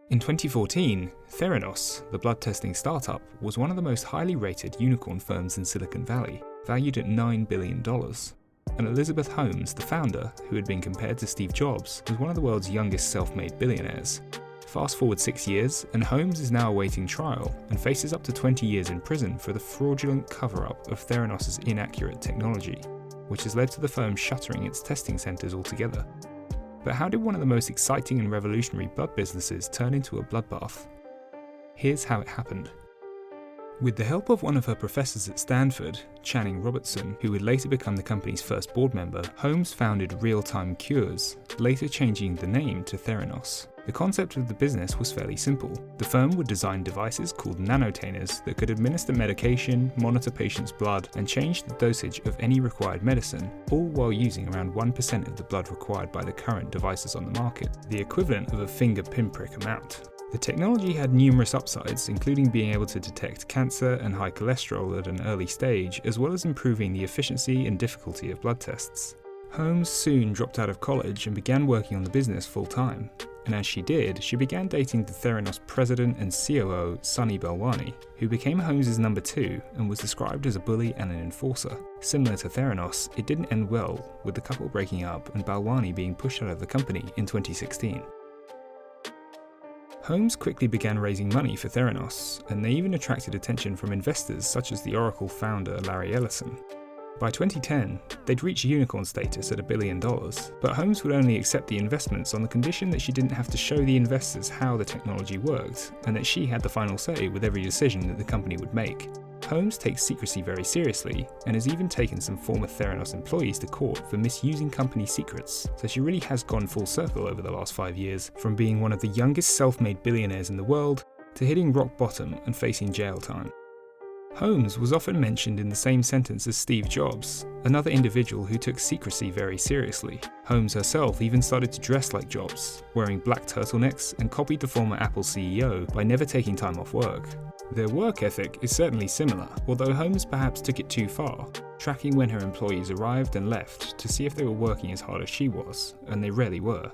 In 2014, Theranos, the blood testing startup, was one of the most highly rated unicorn firms in Silicon Valley, valued at $9 billion. And Elizabeth Holmes, the founder, who had been compared to Steve Jobs, was one of the world's youngest self-made billionaires. Fast forward 6 years, and Holmes is now awaiting trial and faces up to 20 years in prison for the fraudulent cover-up of Theranos' inaccurate technology, which has led to the firm shuttering its testing centres altogether. But how did one of the most exciting and revolutionary blood businesses turn into a bloodbath? Here's how it happened. With the help of one of her professors at Stanford, Channing Robertson, who would later become the company's first board member, Holmes founded Real-Time Cures, later changing the name to Theranos. The concept of the business was fairly simple. The firm would design devices called nanotainers that could administer medication, monitor patients' blood, and change the dosage of any required medicine, all while using around 1% of the blood required by the current devices on the market, the equivalent of a finger pinprick amount. The technology had numerous upsides, including being able to detect cancer and high cholesterol at an early stage, as well as improving the efficiency and difficulty of blood tests. Holmes soon dropped out of college and began working on the business full-time. And as she did, she began dating the Theranos president and COO, Sunny Balwani, who became Holmes' number 2 and was described as a bully and an enforcer. Similar to Theranos, it didn't end well, with the couple breaking up and Balwani being pushed out of the company in 2016. Holmes quickly began raising money for Theranos, and they even attracted attention from investors such as the Oracle founder Larry Ellison. By 2010, they'd reached unicorn status at $1 billion, but Holmes would only accept the investments on the condition that she didn't have to show the investors how the technology worked, and that she had the final say with every decision that the company would make. Holmes takes secrecy very seriously, and has even taken some former Theranos employees to court for misusing company secrets, so she really has gone full circle over the last 5 years, from being one of the youngest self-made billionaires in the world, to hitting rock bottom and facing jail time. Holmes was often mentioned in the same sentence as Steve Jobs, another individual who took secrecy very seriously. Holmes herself even started to dress like Jobs, wearing black turtlenecks, and copied the former Apple CEO by never taking time off work. Their work ethic is certainly similar, although Holmes perhaps took it too far, tracking when her employees arrived and left to see if they were working as hard as she was, and they rarely were.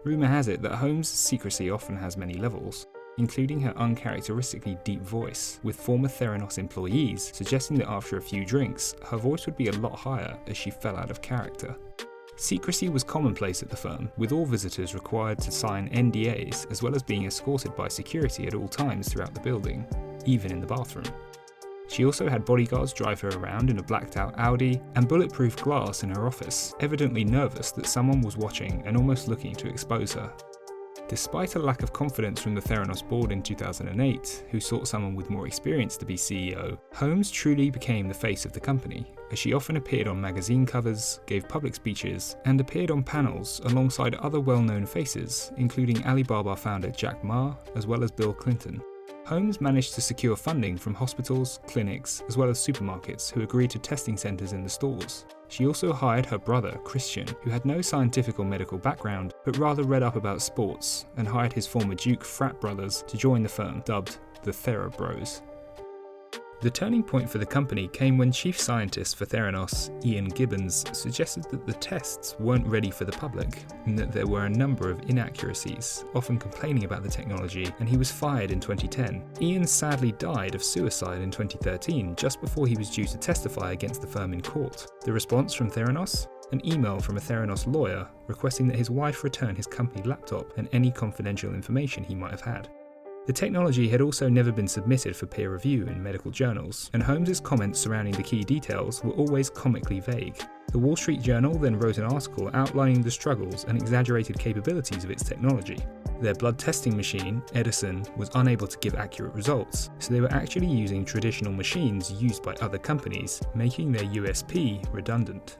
Rumour has it that Holmes' secrecy often has many levels, including her uncharacteristically deep voice, with former Theranos employees suggesting that after a few drinks, her voice would be a lot higher as she fell out of character. Secrecy was commonplace at the firm, with all visitors required to sign NDAs as well as being escorted by security at all times throughout the building, even in the bathroom. She also had bodyguards drive her around in a blacked-out Audi and bulletproof glass in her office, evidently nervous that someone was watching and almost looking to expose her. Despite a lack of confidence from the Theranos board in 2008, who sought someone with more experience to be CEO, Holmes truly became the face of the company, as she often appeared on magazine covers, gave public speeches, and appeared on panels alongside other well-known faces, including Alibaba founder Jack Ma, as well as Bill Clinton. Holmes managed to secure funding from hospitals, clinics, as well as supermarkets who agreed to testing centres in the stores. She also hired her brother, Christian, who had no scientific or medical background, but rather read up about sports, and hired his former Duke frat brothers to join the firm, dubbed the Thera Bros. The turning point for the company came when chief scientist for Theranos, Ian Gibbons, suggested that the tests weren't ready for the public, and that there were a number of inaccuracies, often complaining about the technology, and he was fired in 2010. Ian sadly died of suicide in 2013, just before he was due to testify against the firm in court. The response from Theranos? An email from a Theranos lawyer requesting that his wife return his company laptop and any confidential information he might have had. The technology had also never been submitted for peer review in medical journals, and Holmes' comments surrounding the key details were always comically vague. The Wall Street Journal then wrote an article outlining the struggles and exaggerated capabilities of its technology. Their blood testing machine, Edison, was unable to give accurate results, so they were actually using traditional machines used by other companies, making their USP redundant.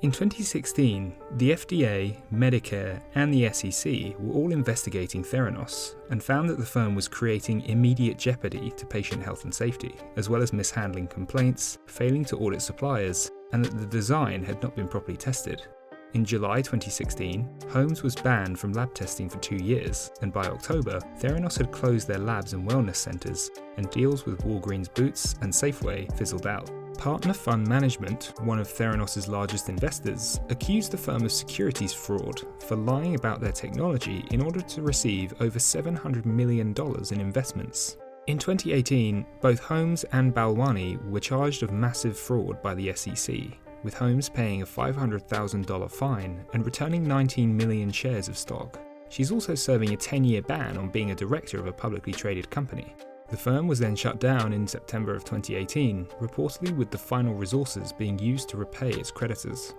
In 2016, the FDA, Medicare, and the SEC were all investigating Theranos and found that the firm was creating immediate jeopardy to patient health and safety, as well as mishandling complaints, failing to audit suppliers, and that the design had not been properly tested. In July 2016, Holmes was banned from lab testing for 2 years, and by October, Theranos had closed their labs and wellness centres, and deals with Walgreens Boots and Safeway fizzled out. Partner Fund Management, one of Theranos' largest investors, accused the firm of securities fraud for lying about their technology in order to receive over $700 million in investments. In 2018, both Holmes and Balwani were charged of massive fraud by the SEC, with Holmes paying a $500,000 fine and returning 19 million shares of stock. She's also serving a 10-year ban on being a director of a publicly traded company. The firm was then shut down in September of 2018, reportedly with the final resources being used to repay its creditors.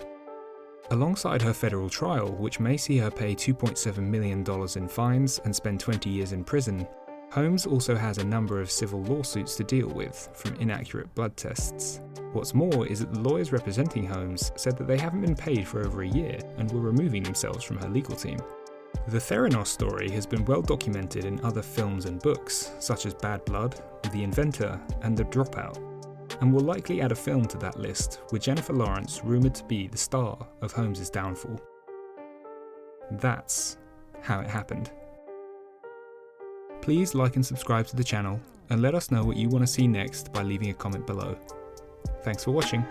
Alongside her federal trial, which may see her pay $2.7 million in fines and spend 20 years in prison, Holmes also has a number of civil lawsuits to deal with, from inaccurate blood tests. What's more is that the lawyers representing Holmes said that they haven't been paid for over a year and were removing themselves from her legal team. The Theranos story has been well documented in other films and books, such as Bad Blood, The Inventor, and The Dropout, and will likely add a film to that list, with Jennifer Lawrence rumoured to be the star of Holmes' downfall. That's how it happened. Please like and subscribe to the channel, and let us know what you want to see next by leaving a comment below. Thanks for watching.